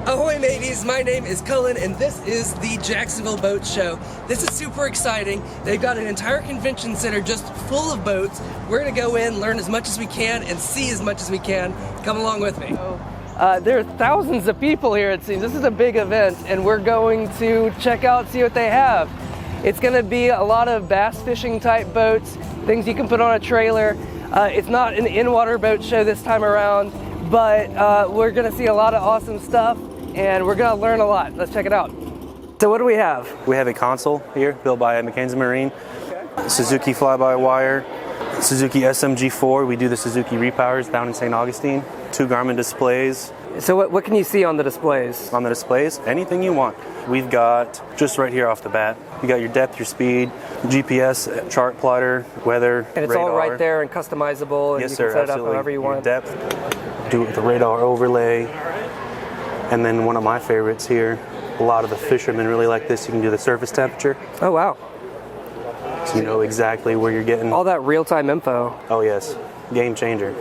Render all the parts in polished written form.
Ahoy mateys, my name is Cullen and this is the Jacksonville Boat Show. This is super exciting. They've got an entire convention center just full of boats. We're gonna go in, learn as much as we can, and see as much as we can. Come along with me. There are thousands of people here, it seems. This is a big event and we're going to check out, see what they have. It's gonna be a lot of bass fishing type boats, things you can put on a trailer. It's not an in-water boat show this time around, but we're gonna see a lot of awesome stuff and we're gonna learn a lot. Let's check it out. So what do we have? We have a console here built by McKenzie Marine, Suzuki fly-by-wire, Suzuki SMG4. We do the Suzuki repowers down in St. Augustine. 2 Garmin displays. So what can you see on the displays? On the displays, anything you want. We've got, just right here off the bat, you got your depth, your speed, GPS, chart plotter, weather, and it's radar. all right there and customizable, and yes, you sir, can set absolutely. it up however you want. Depth, do it with the radar overlay. And then one of my favorites here, a lot of the fishermen really like this, you can do the surface temperature. Oh wow. So you know exactly where you're getting. All that real-time info. Oh yes, game changer.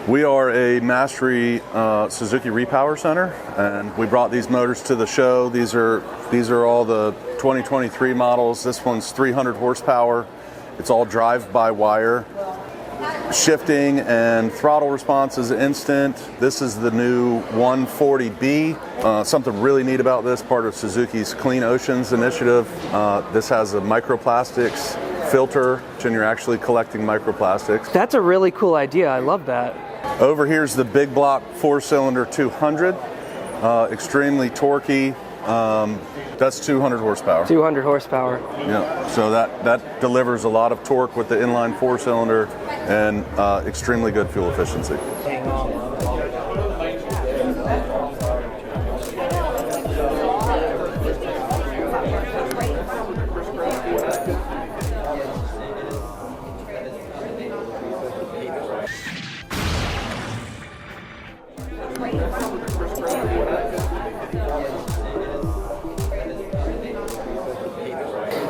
We are a Mastery Suzuki Repower Center, and we brought these motors to the show. These are all the 2023 models. This one's 300 horsepower. It's all drive-by-wire. Shifting and throttle response is instant. This is the new 140B. Something really neat about this, part of Suzuki's Clean Oceans initiative. This has a microplastics filter, and you're actually collecting microplastics. That's a really cool idea. I love that. Over here's the big block 4-cylinder 200, extremely torquey. That's 200 horsepower. 200 horsepower. Yeah, so that delivers a lot of torque with the inline 4-cylinder and extremely good fuel efficiency.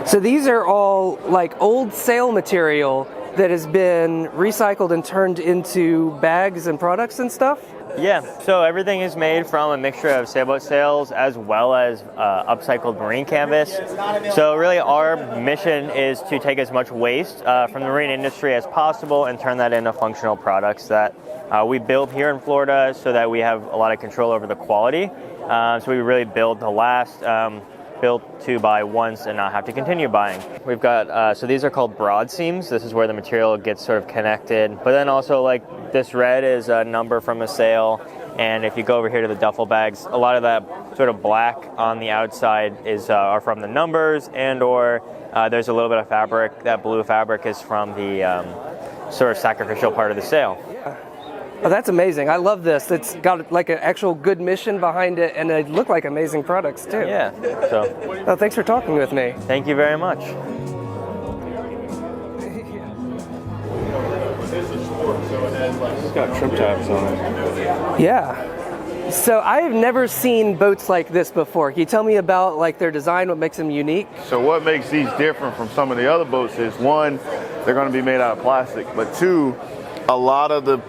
So these are all like old sail material that has been recycled and turned into bags and products and stuff? Yeah, so everything is made from a mixture of sailboat sails as well as upcycled marine canvas. So really our mission is to take as much waste from the marine industry as possible and turn that into functional products that we build here in Florida so that we have a lot of control over the quality. So we really build to last. Built to buy once and not have to continue buying. We've got, so these are called broad seams. This is where the material gets sort of connected. But then also like this red is a number from a sail. And if you go over here to the duffel bags, a lot of that sort of black on the outside is are from the numbers, and or there's a little bit of fabric. That blue fabric is from the sort of sacrificial part of the sail. Oh, that's amazing. I love this. It's got like an actual good mission behind it, and they look like amazing products too. Yeah. So. Oh, thanks for talking with me. Thank you very much. It's got trim tabs on it. Yeah. So I have never seen boats like this before. Can you tell me about like their design, what makes them unique? So what makes these different from some of the other boats is, one, they're going to be made out of plastic, but two, a lot of the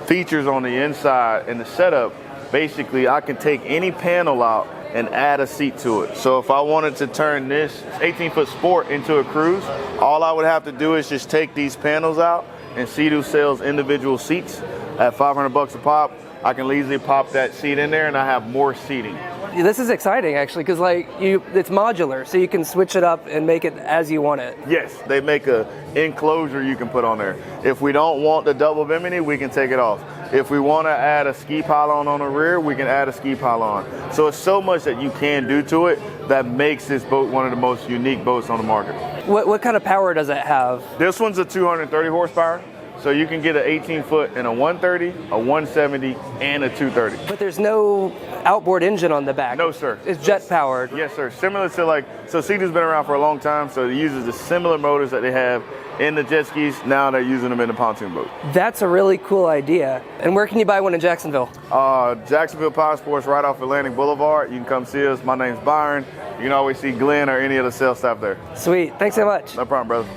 features on the inside and the setup, basically I can take any panel out and add a seat to it. So if I wanted to turn this 18-foot Sport into a cruise, all I would have to do is just take these panels out, and Sea-Doo sells individual seats at $500 a pop. I can easily pop that seat in there and I have more seating. This is exciting actually, because like it's modular, so you can switch it up and make it as you want it. Yes, they make a enclosure you can put on there. If we don't want the double bimini, we can take it off. If we want to add a ski pylon on the rear, we can add a ski pylon. So it's so much that you can do to it that makes this boat one of the most unique boats on the market. What kind of power does it have? This one's a 230 horsepower. So you can get an 18-foot in a 130, a 170, and a 230. But there's no outboard engine on the back. No, sir. It's jet powered. Yes, sir. Similar to so Sea-Doo's been around for a long time, so it uses the similar motors that they have in the jet skis. Now they're using them in the pontoon boat. That's a really cool idea. And where can you buy one in Jacksonville? Jacksonville Power Sports right off Atlantic Boulevard. You can come see us. My name's Byron. You can always see Glenn or any of the sales staff there. Sweet. Thanks so much. No problem, brother.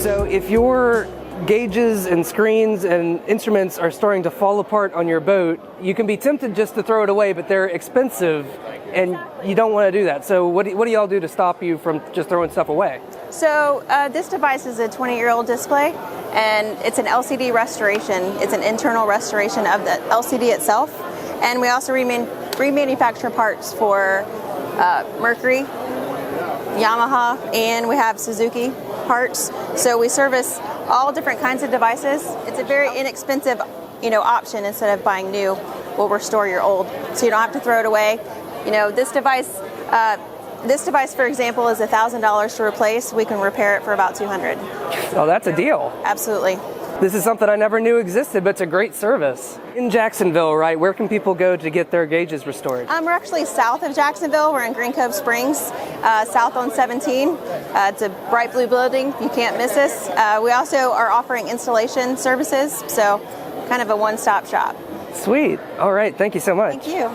So if your gauges and screens and instruments are starting to fall apart on your boat, you can be tempted just to throw it away, but they're expensive and you don't want to do that. So what do y'all do to stop you from just throwing stuff away? So this device is a 20-year-old display, and it's an LCD restoration. It's an internal restoration of the LCD itself. And we also remanufacture parts for Mercury, Yamaha, and we have Suzuki parts. So we service all different kinds of devices. It's a very inexpensive, option. Instead of buying new, we'll restore your old, so you don't have to throw it away. This device, for example, is $1,000 to replace. We can repair it for about $200. Oh, that's a deal. Absolutely. This is something I never knew existed, but it's a great service. In Jacksonville, right, where can people go to get their gauges restored? We're actually south of Jacksonville. We're in Green Cove Springs, south on 17. It's a bright blue building. You can't miss us. We also are offering installation services, so kind of a one-stop shop. Sweet. All right. Thank you so much. Thank you.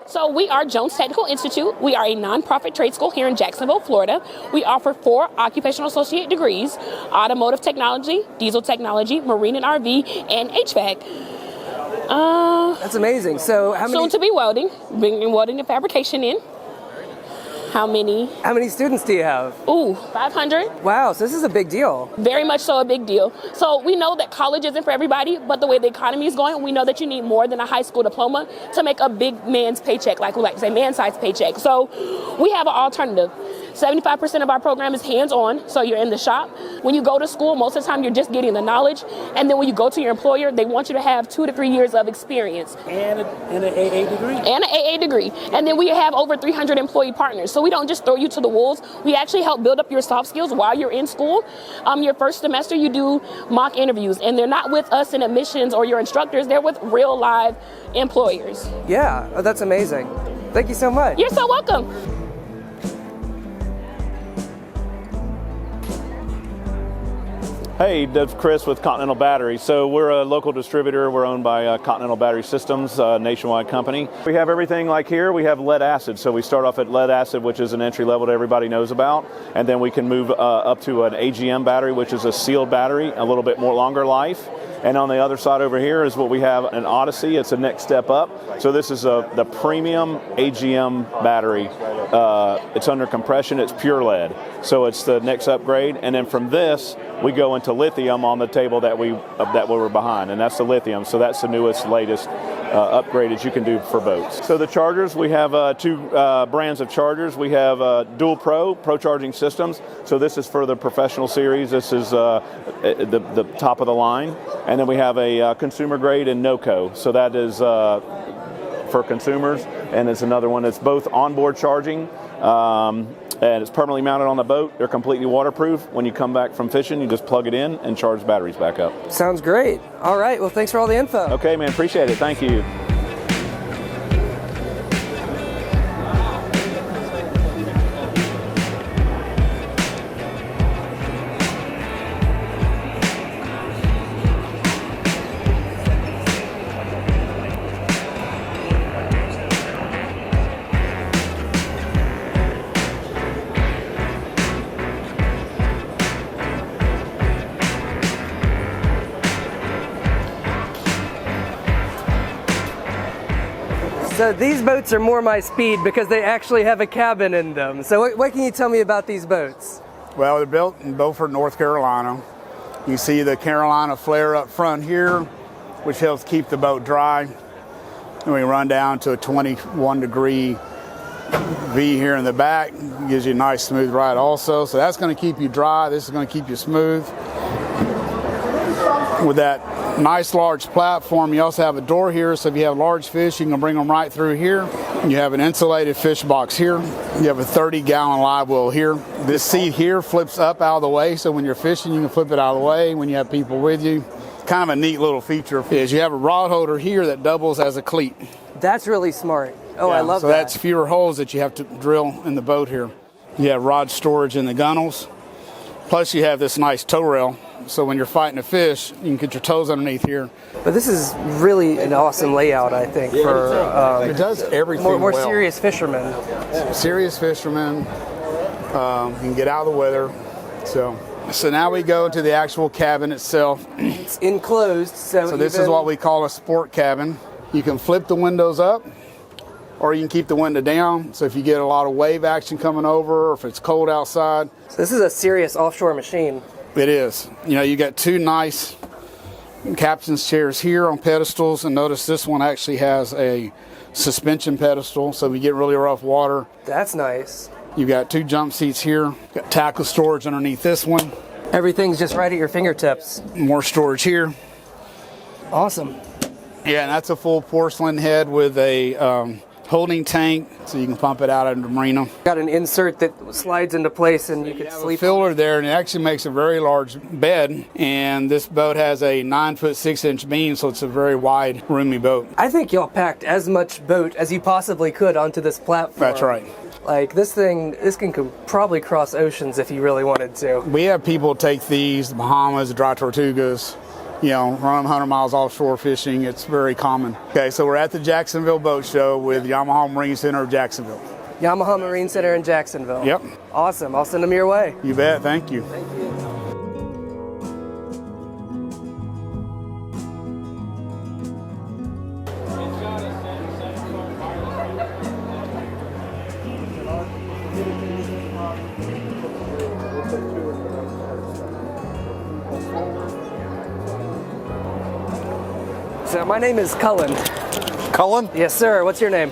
So we are Jones Technical Institute. We are a nonprofit trade school here in Jacksonville, Florida. We offer 4 occupational associate degrees: automotive technology, diesel technology, marine and RV, and HVAC. That's amazing. So how many? Soon to be welding, bringing welding and fabrication in. How many? How many students do you have? 500. Wow, so this is a big deal. Very much so a big deal. So we know that college isn't for everybody, but the way the economy is going, we know that you need more than a high school diploma to make a big man's paycheck, like we like to say, man-sized paycheck. So we have an alternative. 75% of our program is hands-on, so you're in the shop. When you go to school, most of the time you're just getting the knowledge, and then when you go to your employer, they want you to have 2 to 3 years of experience. And an AA degree? And an AA degree. And then we have over 300 employee partners, so we don't just throw you to the wolves. We actually help build up your soft skills while you're in school. Your first semester, you do mock interviews, and they're not with us in admissions or your instructors, they're with real live employers. Yeah, oh, that's amazing. Thank you so much. You're so welcome. Hey, that's Chris with Continental Battery. So we're a local distributor. We're owned by Continental Battery Systems, a nationwide company. We have everything like here. We have lead acid. So we start off at lead acid, which is an entry level that everybody knows about. And then we can move up to an AGM battery, which is a sealed battery, a little bit more longer life. And on the other side over here is what we have, an Odyssey. It's a next step up. So this is the premium AGM battery. It's under compression. It's pure lead. So it's the next upgrade. And then from this, we go into lithium on the table that we were behind, and that's the lithium. So that's the newest, latest upgrade that you can do for boats. So the chargers, we have 2 brands of chargers. We have Dual Pro charging systems. So this is for the professional series. This is the top of the line. And then we have a consumer grade and NOCO. So that is for consumers, and it's another one that's both onboard charging. And it's permanently mounted on the boat. They're completely waterproof. When you come back from fishing, you just plug it in and charge batteries back up. Sounds great. All right, well, thanks for all the info. Okay, man, appreciate it. Thank you. So these boats are more my speed because they actually have a cabin in them. So what can you tell me about these boats? Well, they're built in Beaufort, North Carolina. You see the Carolina flare up front here, which helps keep the boat dry. And we run down to a 21 degree V here in the back. Gives you a nice smooth ride also. So that's going to keep you dry. This is going to keep you smooth. With that nice large platform, you also have a door here, so if you have large fish, you can bring them right through here. You have an insulated fish box here. You have a 30-gallon live well here. This seat here flips up out of the way, so when you're fishing, you can flip it out of the way when you have people with you. Kind of a neat little feature is you have a rod holder here that doubles as a cleat. That's really smart. Oh, yeah, I love that. So that's fewer holes that you have to drill in the boat here. You have rod storage in the gunnels. Plus you have this nice tow rail so when you're fighting a fish, you can get your toes underneath here. But this is really an awesome layout, I think, for It does everything more well. serious fishermen. Serious fishermen can get out of the weather. So now we go to the actual cabin itself. It's enclosed, So this is what we call a sport cabin. You can flip the windows up, or you can keep the window down. So if you get a lot of wave action coming over, or if it's cold outside. So this is a serious offshore machine. It is. You know, you got two nice captain's chairs here on pedestals, and notice this one actually has a suspension pedestal, so we get really rough water. That's nice. You've got two jump seats here, got tackle storage underneath this one. Everything's just right at your fingertips. More storage here. Awesome. Yeah, and that's a full porcelain head with a holding tank, so you can pump it out into the marina. Got an insert that slides into place and you can sleep. Filler there, and it actually makes a very large bed. And this boat has a 9-foot 6-inch beam, so it's a very wide, roomy boat. I think y'all packed as much boat as you possibly could onto this platform. That's right. Like this can probably cross oceans if you really wanted to. We have people take these, the Bahamas, the dry Tortugas, you know, run them 100 miles offshore fishing. It's very common. Okay, so we're at the Jacksonville Boat Show with Yamaha Marine Center of Jacksonville. Yamaha Marine Center in Jacksonville. Yep. Awesome. I'll send them your way. You bet. Thank you. Thank you. So my name is Cullen. Cullen? Yes, sir. What's your name?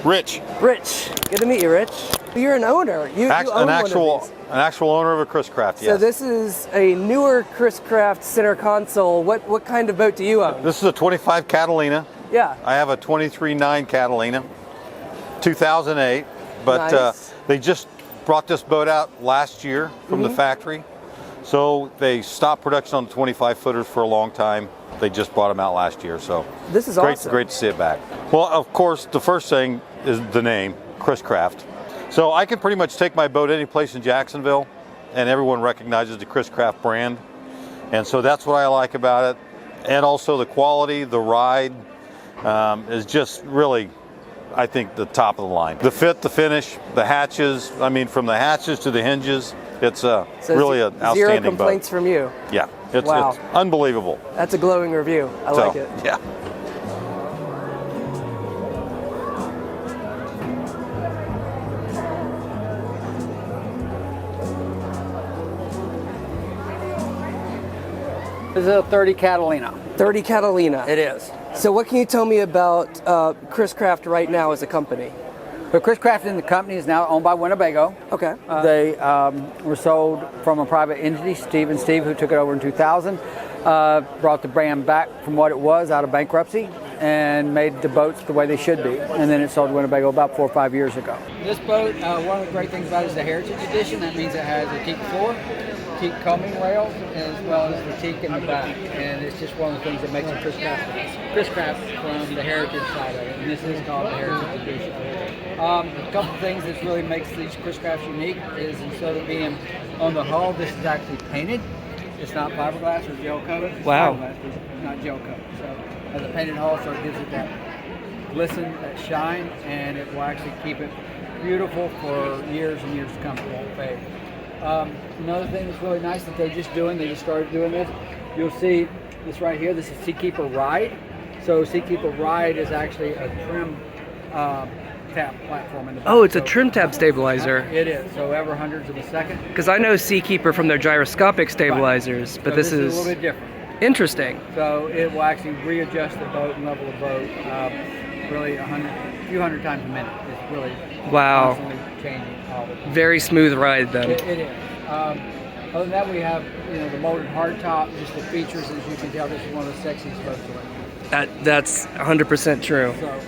Rich. Rich. Good to meet you, Rich. You're an owner. You own An actual owner of a Chris Craft, yes. So this is a newer Chris Craft center console. What kind of boat do you own? This is a 25 Catalina. Yeah. I have a 23.9 Catalina, 2008. But Nice. they just brought this boat out last year from the factory. So they stopped production on the 25 footers for a long time. They just brought them out last year, so this is great, awesome. Great to see it back. Well, of course, the first thing is the name, Chris Craft. So I can pretty much take my boat any place in Jacksonville, and everyone recognizes the Chris Craft brand. And so that's what I like about it. And also the quality, the ride is just really, I think, the top of the line. The fit, the finish, the hatches, I mean, from the hatches to the hinges, it's really an outstanding zero complaints boat. from you. Yeah, it's Wow. unbelievable. That's a glowing review. I like it. Yeah. This is a 30 Catalina. 30 Catalina. It is. So what can you tell me about Chris Craft right now as a company? But Chris Craft in the company is now owned by Winnebago. Okay. They were sold from a private entity, Steve, who took it over in 2000. Brought the brand back from what it was out of bankruptcy and made the boats the way they should be. And then it sold to Winnebago about 4 or 5 years ago. This boat, one of the great things about it is the Heritage Edition. That means it has a teak floor, teak combing rails, as well as the teak in the back. And it's just one of the things that makes it Chris Craft from the Heritage side of it. And this is called the Heritage Edition. A couple of things that really makes these Chris Crafts unique is instead of being on the hull, this is actually painted. It's not fiberglass or gel coated. It's wow. Fiberglass, not gel coated. So it has a painted hull, so it gives it that glisten, that shine, and it will actually keep it beautiful for years and years to come. It won't fade. Another thing that's really nice that they just started doing this. You'll see this right here. This is Seakeeper Ride. So Seakeeper Ride is actually a trim tab platform in the back. Oh, it's a trim tab stabilizer. It is. So ever hundreds of a second. Because I know Seakeeper from their gyroscopic stabilizers, but so this is a little bit different. Interesting. So it will actually readjust the boat and level the boat really a few hundred times a minute. It's really constantly changing all the time. Very smooth ride then. It is. Other than that, we have the molded hardtop, just the features. As you can tell, this is one of the sexiest boats around. That's 100% true. So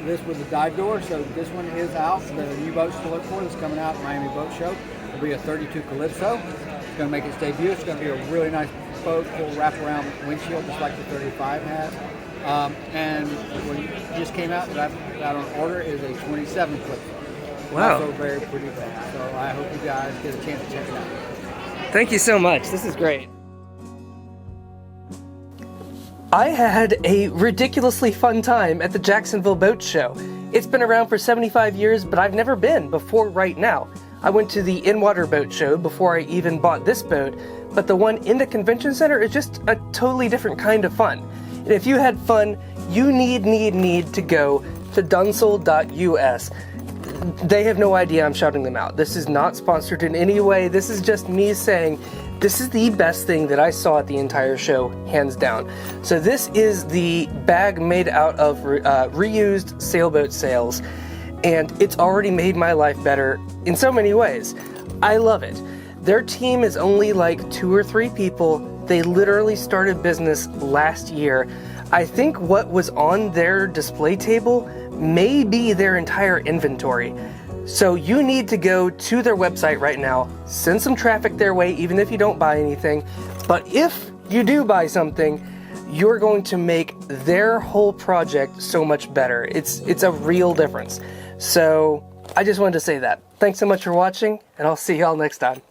this with the dive door. So this one is out. The new boats to look for that's coming out at Miami Boat Show will be a 32 Calypso. It's going to make its debut. It's going to be a really nice boat, full wraparound windshield, just like the 35 has. And what just came out that I've got on order is a 27 Calypso. Wow. Also very pretty boat. So I hope you guys get a chance to check it out. Thank you so much. This is great. I had a ridiculously fun time at the Jacksonville Boat Show. It's been around for 75 years, but I've never been before right now. I went to the in-water boat show before I even bought this boat, but the one in the convention center is just a totally different kind of fun. And if you had fun, you need to go to dunsel.us. They have no idea I'm shouting them out. This is not sponsored in any way. This is just me saying this is the best thing that I saw at the entire show, hands down. So this is the bag made out of reused sailboat sails, and it's already made my life better in so many ways. I love it. Their team is only like 2 or 3 people. They literally started business last year. I think what was on their display table may be their entire inventory. So you need to go to their website right now, send some traffic their way, even if you don't buy anything. But if you do buy something, you're going to make their whole project so much better. It's a real difference. So I just wanted to say that. Thanks so much for watching, and I'll see y'all next time.